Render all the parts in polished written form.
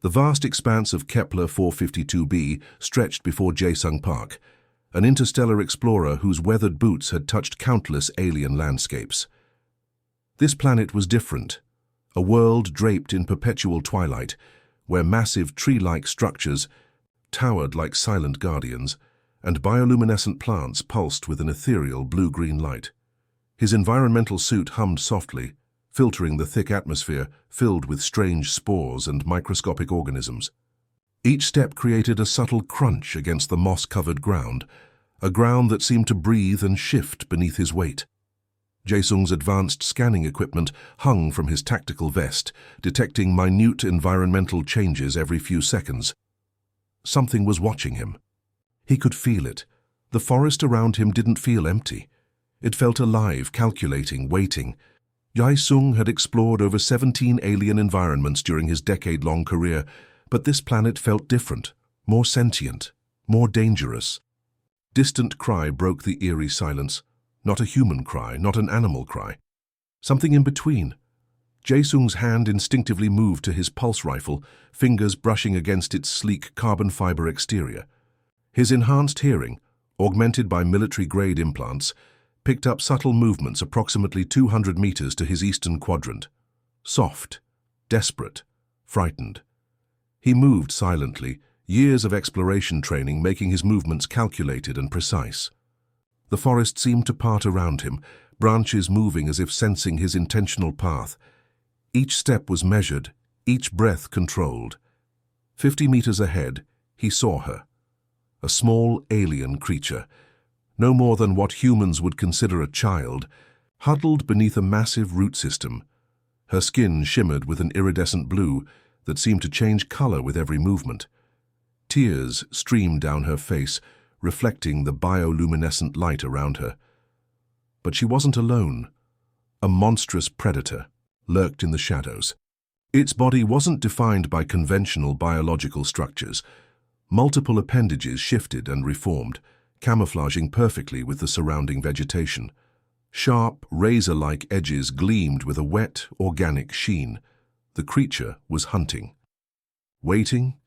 The vast expanse of Kepler 452b stretched before Jae-sung Park, an interstellar explorer whose weathered boots had touched countless alien landscapes. This planet was different, a world draped in perpetual twilight, where massive tree-like structures towered like silent guardians, and bioluminescent plants pulsed with an ethereal blue-green light. His environmental suit hummed softly, filtering the thick atmosphere filled with strange spores and microscopic organisms. Each step created a subtle crunch against the moss-covered ground, a ground that seemed to breathe and shift beneath his weight. Jae-sung's advanced scanning equipment hung from his tactical vest, detecting minute environmental changes every few seconds. Something was watching him. He could feel it. The forest around him didn't feel empty. It felt alive, calculating, waiting. Jae-sung had explored over 17 alien environments during his decade-long career, but this planet felt different, more sentient, more dangerous. Distant cry broke the eerie silence. Not a human cry, not an animal cry. Something in between. Jae-sung's hand instinctively moved to his pulse rifle, fingers brushing against its sleek carbon fiber exterior. His enhanced hearing, augmented by military-grade implants, picked up subtle movements approximately 200 meters to his eastern quadrant. Soft, desperate, frightened. He moved silently, years of exploration training making his movements calculated and precise. The forest seemed to part around him, branches moving as if sensing his intentional path. Each step was measured, each breath controlled. 50 meters ahead, he saw her. A small alien creature, no more than what humans would consider a child, huddled beneath a massive root system. Her skin shimmered with an iridescent blue that seemed to change color with every movement. Tears streamed down her face, reflecting the bioluminescent light around her. But she wasn't alone. A monstrous predator lurked in the shadows. Its body wasn't defined by conventional biological structures. Multiple appendages shifted and reformed, camouflaging perfectly with the surrounding vegetation. Sharp, razor-like edges gleamed with a wet, organic sheen. The creature was hunting. Waiting,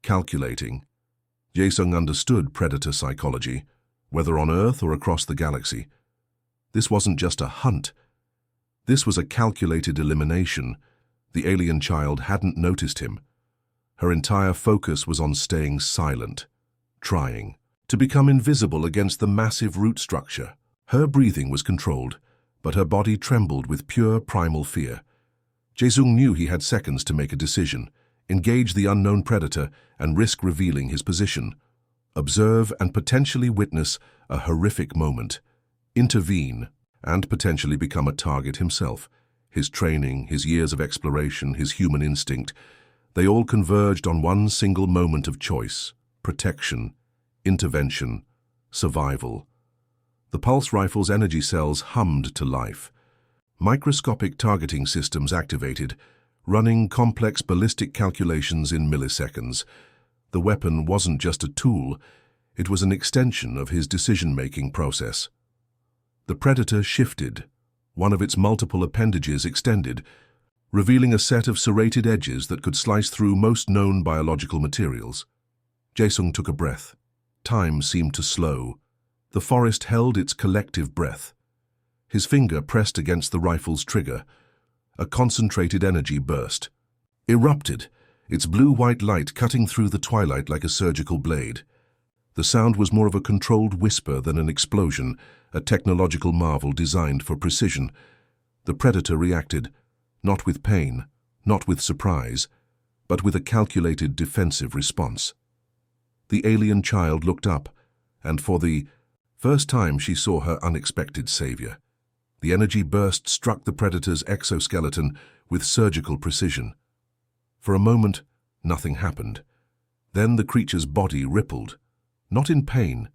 calculating. Jae-sung understood predator psychology, whether on Earth or across the galaxy. This wasn't just a hunt. This was a calculated elimination. The alien child hadn't noticed him. Her entire focus was on staying silent, trying to become invisible against the massive root structure. Her breathing was controlled, but her body trembled with pure primal fear. Jae-sung knew he had seconds to make a decision, engage the unknown predator and risk revealing his position. Observe and potentially witness a horrific moment. Intervene and potentially become a target himself. His training, his years of exploration, his human instinct, they all converged on one single moment of choice: protection, intervention, survival. The pulse rifle's energy cells hummed to life. Microscopic targeting systems activated, running complex ballistic calculations in milliseconds. The weapon wasn't just a tool, it was an extension of his decision-making process. The predator shifted, one of its multiple appendages extended, revealing a set of serrated edges that could slice through most known biological materials. Jae-sung took a breath. Time seemed to slow. The forest held its collective breath. His finger pressed against the rifle's trigger. A concentrated energy burst. Erupted, its blue-white light cutting through the twilight like a surgical blade. The sound was more of a controlled whisper than an explosion, a technological marvel designed for precision. The predator reacted, not with pain, not with surprise, but with a calculated defensive response. The alien child looked up, and for the first time she saw her unexpected savior. The energy burst struck the predator's exoskeleton with surgical precision. For a moment, nothing happened. Then the creature's body rippled, not in pain,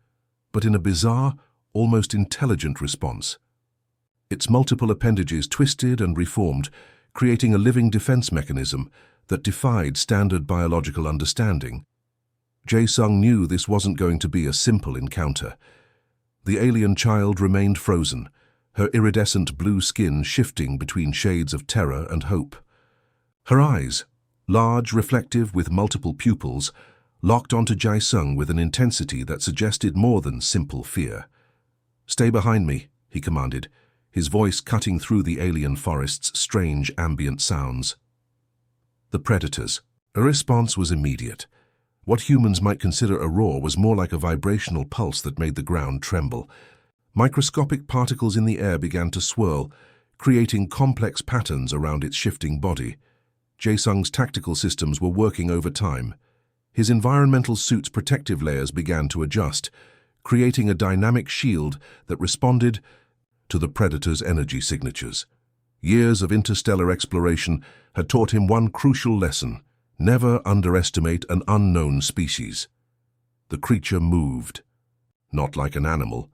but in a bizarre, almost intelligent response. Its multiple appendages twisted and reformed, creating a living defense mechanism that defied standard biological understanding. Jae-sung knew this wasn't going to be a simple encounter. The alien child remained frozen, her iridescent blue skin shifting between shades of terror and hope. Her eyes, Large, reflective, with multiple pupils, locked onto Jae-sung with an intensity that suggested more than simple fear. "Stay behind me," he commanded, his voice cutting through the alien forest's strange ambient sounds. The predators. A response was immediate. What humans might consider a roar was more like a vibrational pulse that made the ground tremble. Microscopic particles in the air began to swirl, creating complex patterns around its shifting body. Jae-sung's tactical systems were working overtime. His environmental suit's protective layers began to adjust, creating a dynamic shield that responded to the predator's energy signatures. Years of interstellar exploration had taught him one crucial lesson: never underestimate an unknown species. The creature moved, not like an animal,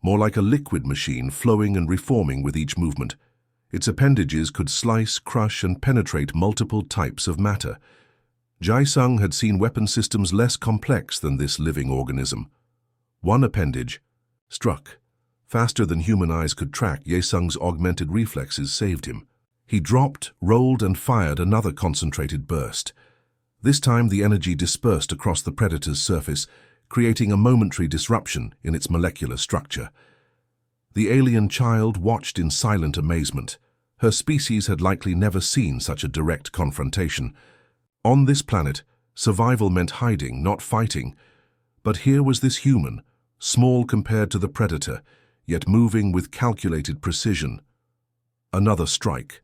more like a liquid machine flowing and reforming with each movement. Its appendages could slice, crush, and penetrate multiple types of matter. Jae-sung had seen weapon systems less complex than this living organism. One appendage struck. Faster than human eyes could track, Jae-sung's augmented reflexes saved him. He dropped, rolled, and fired another concentrated burst. This time the energy dispersed across the predator's surface, creating a momentary disruption in its molecular structure. The alien child watched in silent amazement. Her species had likely never seen such a direct confrontation. On this planet, survival meant hiding, not fighting. But here was this human, small compared to the predator, yet moving with calculated precision. Another strike.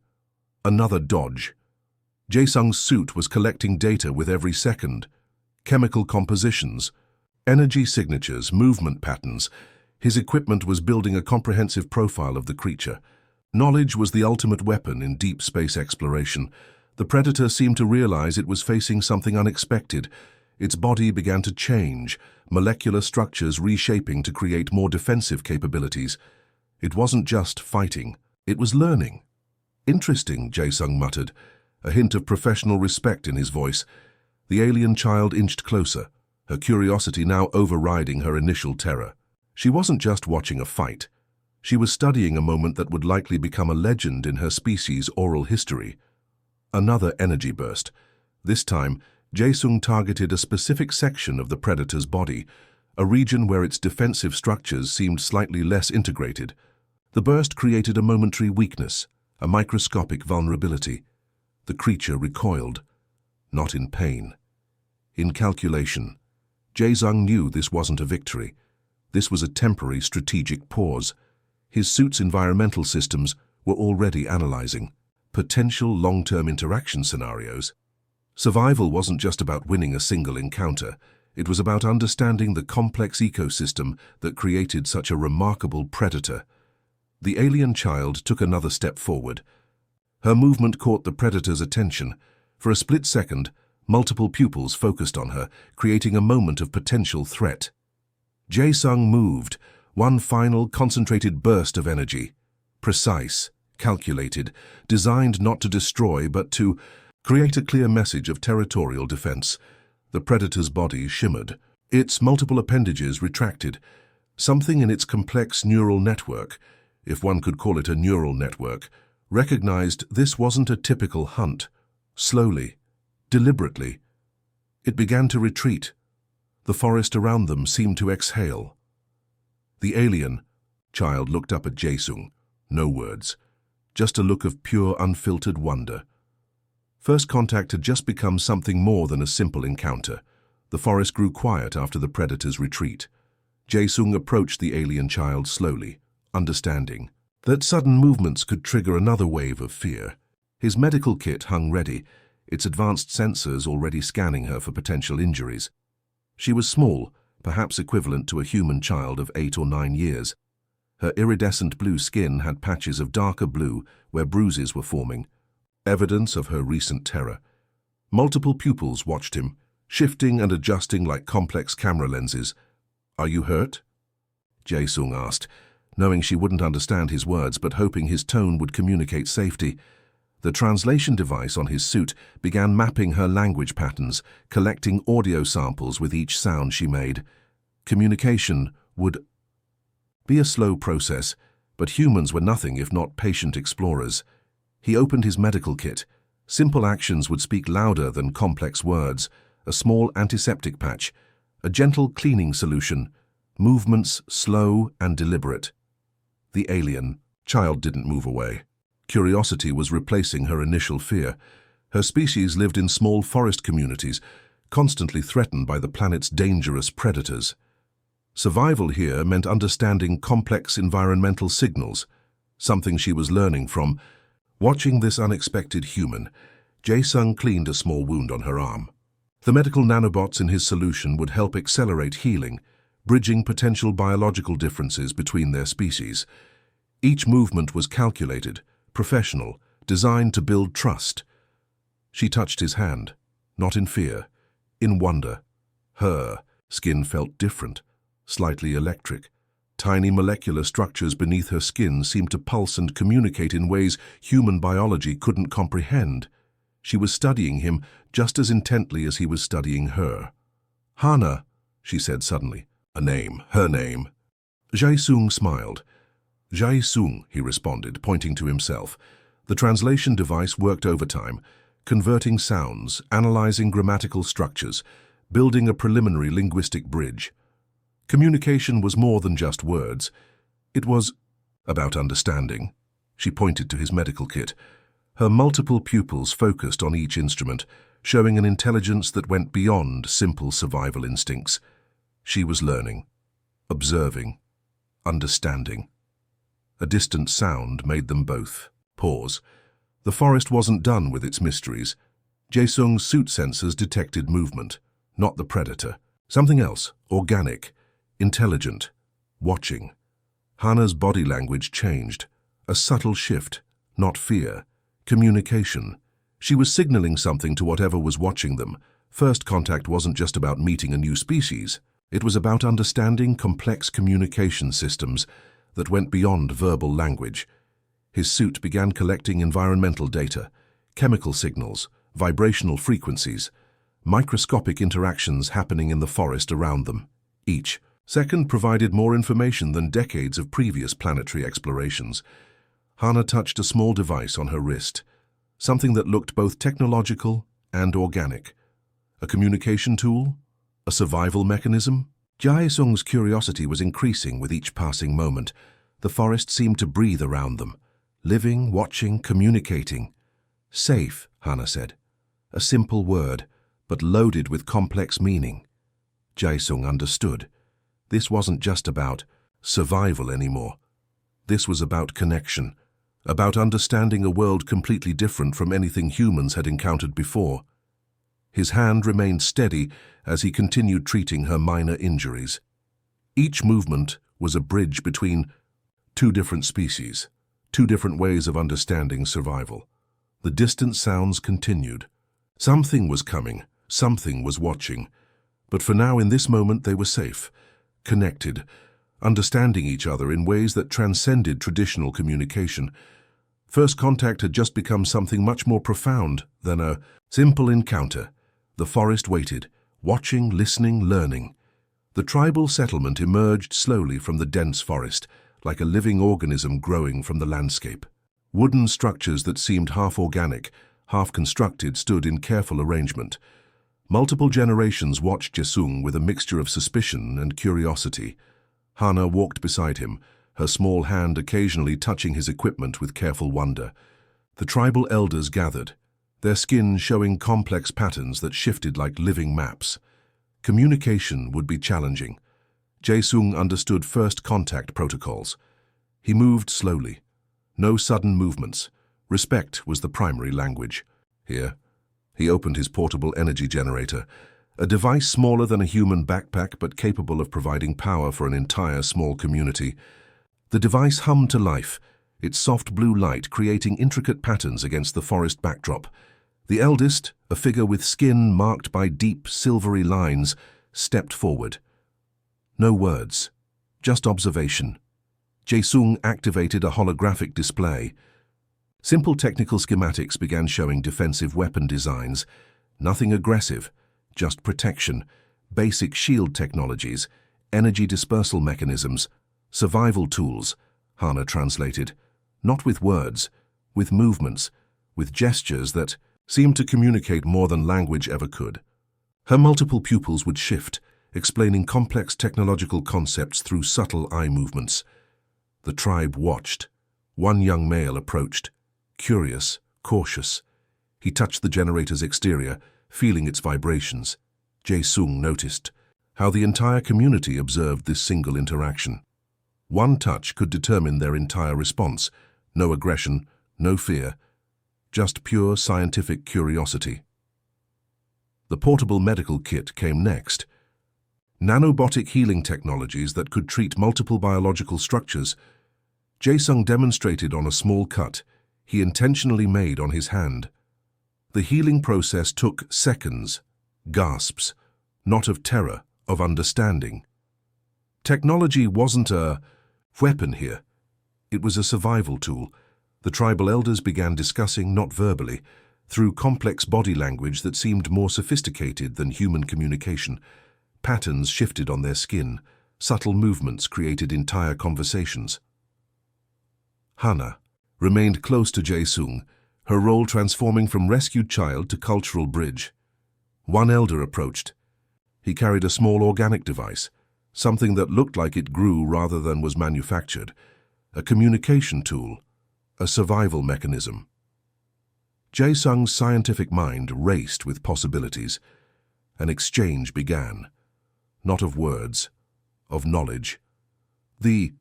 Another dodge. Jae-sung's suit was collecting data with every second. Chemical compositions, energy signatures, movement patterns. His equipment was building a comprehensive profile of the creature. Knowledge was the ultimate weapon in deep space exploration. The predator seemed to realize it was facing something unexpected. Its body began to change, molecular structures reshaping to create more defensive capabilities. It wasn't just fighting, it was learning. "Interesting," Jae-sung muttered, a hint of professional respect in his voice. The alien child inched closer, her curiosity now overriding her initial terror. She wasn't just watching a fight. She was studying a moment that would likely become a legend in her species' oral history. Another energy burst. This time, Jae-sung targeted a specific section of the predator's body, a region where its defensive structures seemed slightly less integrated. The burst created a momentary weakness, a microscopic vulnerability. The creature recoiled, not in pain, in calculation. Jae-sung knew this wasn't a victory. This was a temporary strategic pause. His suit's environmental systems were already analyzing potential long-term interaction scenarios. Survival wasn't just about winning a single encounter. It was about understanding the complex ecosystem that created such a remarkable predator. The alien child took another step forward. Her movement caught the predator's attention. For a split second, multiple pupils focused on her, creating a moment of potential threat. Jae-sung moved, one final concentrated burst of energy. Precise, calculated, designed not to destroy but to create a clear message of territorial defense. The predator's body shimmered. Its multiple appendages retracted. Something in its complex neural network, if one could call it a neural network, recognized this wasn't a typical hunt. Slowly, deliberately, it began to retreat. The forest around them seemed to exhale. The alien child looked up at Jae-sung. No words, just a look of pure, unfiltered wonder. First contact had just become something more than a simple encounter. The forest grew quiet after the predator's retreat. Jae-sung approached the alien child slowly, understanding that sudden movements could trigger another wave of fear. His medical kit hung ready, its advanced sensors already scanning her for potential injuries. She was small, perhaps equivalent to a human child of 8 or 9 years. Her iridescent blue skin had patches of darker blue where bruises were forming, evidence of her recent terror. Multiple pupils watched him, shifting and adjusting like complex camera lenses. "Are you hurt?" Jae-sung asked, knowing she wouldn't understand his words but hoping his tone would communicate safety. The translation device on his suit began mapping her language patterns, collecting audio samples with each sound she made. Communication would be a slow process, but humans were nothing if not patient explorers. He opened his medical kit, Simple actions would speak louder than complex words. A small antiseptic patch, a gentle cleaning solution, movements slow and deliberate. The alien child didn't move away. Curiosity was replacing her initial fear. Her species lived in small forest communities, constantly threatened by the planet's dangerous predators. Survival here meant understanding complex environmental signals, something she was learning from. Watching this unexpected human, Jae-sung cleaned a small wound on her arm. The medical nanobots in his solution would help accelerate healing, bridging potential biological differences between their species. Each movement was calculated, professional, designed to build trust. She touched his hand, not in fear, in wonder. Her skin felt different, slightly electric. Tiny molecular structures beneath her skin seemed to pulse and communicate in ways human biology couldn't comprehend. She was studying him just as intently as he was studying her. "Hana," she said suddenly. A name, her name. Jae-sung smiled. "Jae-sung," he responded, pointing to himself. The translation device worked overtime, converting sounds, analyzing grammatical structures, building a preliminary linguistic bridge. Communication was more than just words. It was about understanding. She pointed to his medical kit. Her multiple pupils focused on each instrument, showing an intelligence that went beyond simple survival instincts. She was learning, observing, understanding. A distant sound made them both pause. The forest wasn't done with its mysteries. Jae-sung's suit sensors detected movement, not the predator. Something else, organic, intelligent, watching. Hana's body language changed. A subtle shift, not fear. Communication. She was signaling something to whatever was watching them. First contact wasn't just about meeting a new species. It was about understanding complex communication systems that went beyond verbal language. His suit began collecting environmental data, chemical signals, vibrational frequencies, microscopic interactions happening in the forest around them. Each second provided more information than decades of previous planetary explorations. Hana touched a small device on her wrist, something that looked both technological and organic. A communication tool? A survival mechanism? Jae-sung's curiosity was increasing with each passing moment. The forest seemed to breathe around them, living, watching, communicating. Safe, Hana said. A simple word, but loaded with complex meaning. Jae-sung understood. This wasn't just about survival anymore. This was about connection, about understanding a world completely different from anything humans had encountered before. His hand remained steady as he continued treating her minor injuries. Each movement was a bridge between two different species, two different ways of understanding survival. The distant sounds continued. Something was coming, something was watching. But for now, in this moment, they were safe, connected, understanding each other in ways that transcended traditional communication. First contact had just become something much more profound than a simple encounter. The forest waited, watching, listening, learning. The tribal settlement emerged slowly from the dense forest, like a living organism growing from the landscape. Wooden structures that seemed half organic, half constructed, stood in careful arrangement. Multiple generations watched Jae-sung with a mixture of suspicion and curiosity. Hana walked beside him, her small hand occasionally touching his equipment with careful wonder. The tribal elders gathered, their skin showing complex patterns that shifted like living maps. Communication would be challenging. Jae-sung understood first contact protocols. He moved slowly. No sudden movements. Respect was the primary language. Here, he opened his portable energy generator, a device smaller than a human backpack but capable of providing power for an entire small community. The device hummed to life, its soft blue light creating intricate patterns against the forest backdrop. The eldest, a figure with skin marked by deep, silvery lines, stepped forward. No words, just observation. Jae-sung activated a holographic display. Simple technical schematics began showing defensive weapon designs. Nothing aggressive, just protection, basic shield technologies, energy dispersal mechanisms, survival tools, Hana translated. Not with words, with movements, with gestures that seemed to communicate more than language ever could. Her multiple pupils would shift, explaining complex technological concepts through subtle eye movements. The tribe watched. One young male approached, curious, cautious. He touched the generator's exterior, feeling its vibrations. Jae-sung noticed how the entire community observed this single interaction. One touch could determine their entire response. No aggression, no fear, just pure scientific curiosity. The portable medical kit came next. Nanobotic healing technologies that could treat multiple biological structures. Jae-sung demonstrated on a small cut he intentionally made on his hand. The healing process took seconds, gasps, not of terror, of understanding. Technology wasn't a weapon here. It was a survival tool. The tribal elders began discussing, not verbally, through complex body language that seemed more sophisticated than human communication. Patterns shifted on their skin. Subtle movements created entire conversations. Hana remained close to Jae-sung, her role transforming from rescued child to cultural bridge. One elder approached. He carried a small organic device, something that looked like it grew rather than was manufactured, a communication tool, a survival mechanism. Jae-sung's scientific mind raced with possibilities. An exchange began, not of words, of knowledge. The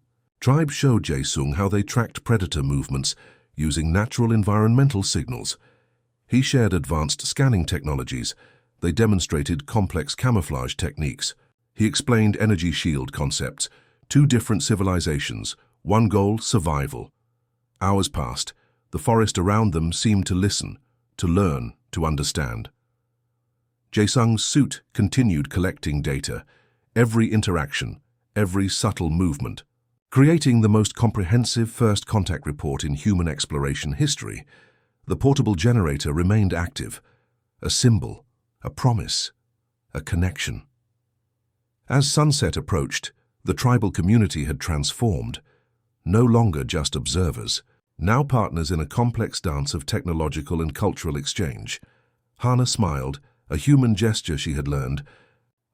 tribe showed Jae-sung how they tracked predator movements using natural environmental signals. He shared advanced scanning technologies. They demonstrated complex camouflage techniques. He explained energy shield concepts, two different civilizations, one goal, survival. Hours passed. The forest around them seemed to listen, to learn, to understand. Jae-sung's suit continued collecting data, every interaction, every subtle movement, creating the most comprehensive first contact report in human exploration history. The portable generator remained active, a symbol, a promise, a connection. As sunset approached, the tribal community had transformed, no longer just observers, now partners in a complex dance of technological and cultural exchange. Hana smiled, a human gesture she had learned,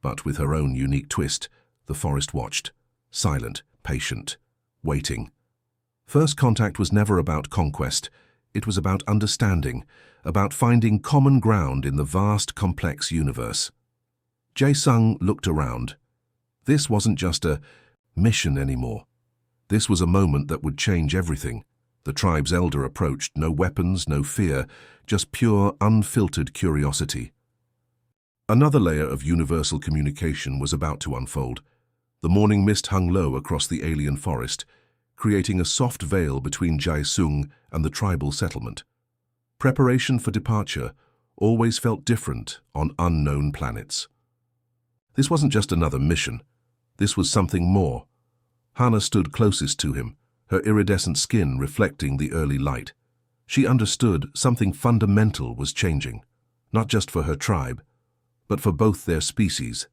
but with her own unique twist. The forest watched, silent, patient, waiting. First contact was never about conquest. It was about understanding, about finding common ground in the vast, complex universe. Jae-sung looked around. This wasn't just a mission anymore. This was a moment that would change everything. The tribe's elder approached, no weapons, no fear, just pure, unfiltered curiosity. Another layer of universal communication was about to unfold. The morning mist hung low across the alien forest, creating a soft veil between Jae-sung and the tribal settlement. Preparation for departure always felt different on unknown planets. This wasn't just another mission. This was something more. Hana stood closest to him, her iridescent skin reflecting the early light. She understood something fundamental was changing, not just for her tribe, but for both their species.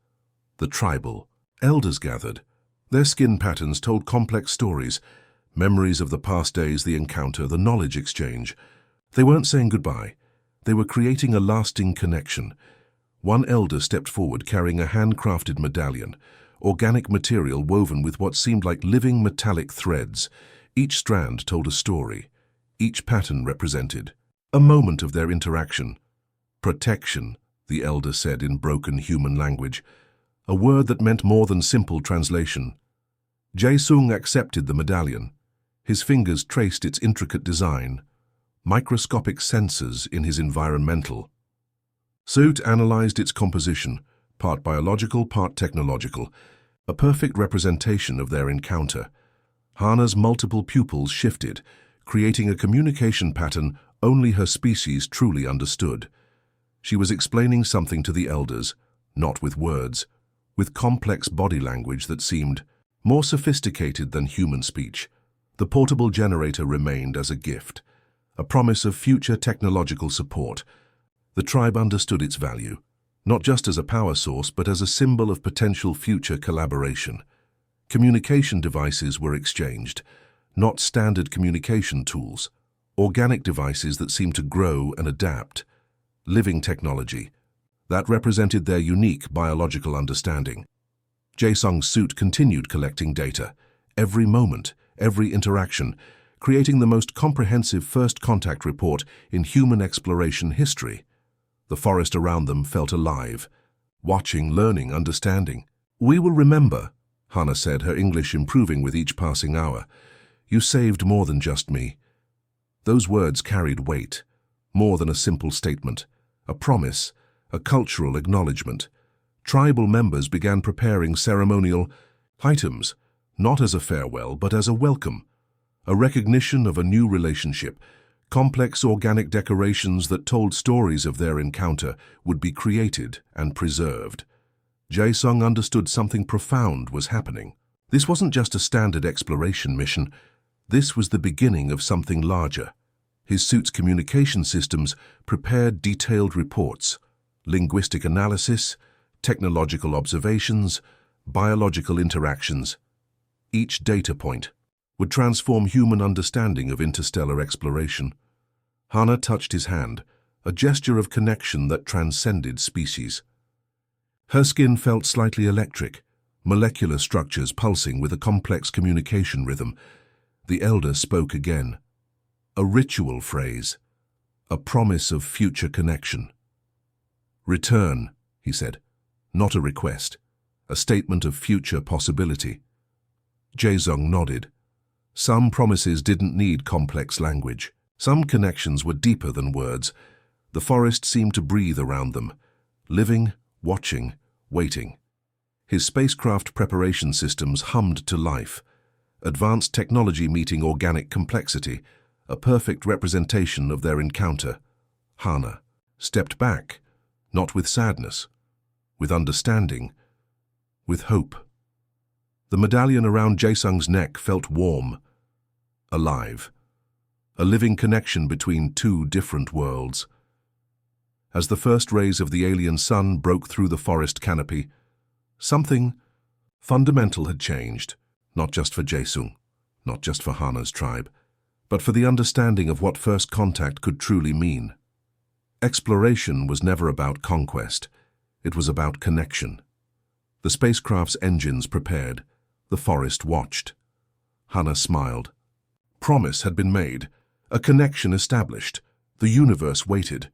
The tribal elders gathered. Their skin patterns told complex stories, memories of the past days, the encounter, the knowledge exchange. They weren't saying goodbye. They were creating a lasting connection. One elder stepped forward carrying a handcrafted medallion, organic material woven with what seemed like living metallic threads. Each strand told a story. Each pattern represented a moment of their interaction. Protection, the elder said in broken human language, a word that meant more than simple translation. Jae-sung accepted the medallion. His fingers traced its intricate design, microscopic sensors in his environmental suit analyzed its composition, part biological, part technological, a perfect representation of their encounter. Hana's multiple pupils shifted, creating a communication pattern only her species truly understood. She was explaining something to the elders, not with words, with complex body language that seemed more sophisticated than human speech. The portable generator remained as a gift, a promise of future technological support. The tribe understood its value, not just as a power source, but as a symbol of potential future collaboration. Communication devices were exchanged, not standard communication tools, organic devices that seemed to grow and adapt. living technology. That represented their unique biological understanding. Jae-sung's suit continued collecting data, every moment, every interaction, creating the most comprehensive first contact report in human exploration history. The forest around them felt alive, watching, learning, understanding. "We will remember," Hannah said, her English improving with each passing hour. "You saved more than just me." Those words carried weight, more than a simple statement, a promise, a cultural acknowledgement. Tribal members began preparing ceremonial items, not as a farewell, but as a welcome, a recognition of a new relationship. Complex organic decorations that told stories of their encounter would be created and preserved. Jae-sung understood something profound was happening. This wasn't just a standard exploration mission. This was the beginning of something larger. His suit's communication systems prepared detailed reports, linguistic analysis, technological observations, biological interactions. Each data point would transform human understanding of interstellar exploration. Hannah touched his hand, a gesture of connection that transcended species. Her skin felt slightly electric, molecular structures pulsing with a complex communication rhythm. The elder spoke again. A ritual phrase, a promise of future connection. "Return," he said, not a request, a statement of future possibility. Jae-sung nodded. Some promises didn't need complex language. Some connections were deeper than words. The forest seemed to breathe around them, living, watching, waiting. His spacecraft preparation systems hummed to life, advanced technology meeting organic complexity, a perfect representation of their encounter. Hannah stepped back, not with sadness, with understanding, with hope. The medallion around Jae-sung's neck felt warm, alive, a living connection between two different worlds. As the first rays of the alien sun broke through the forest canopy, something fundamental had changed, not just for Jae-sung, not just for Hannah's tribe, but for the understanding of what first contact could truly mean. Exploration was never about conquest. It was about connection. The spacecraft's engines prepared. The forest watched. Hannah smiled. Promise had been made, a connection established. The universe waited.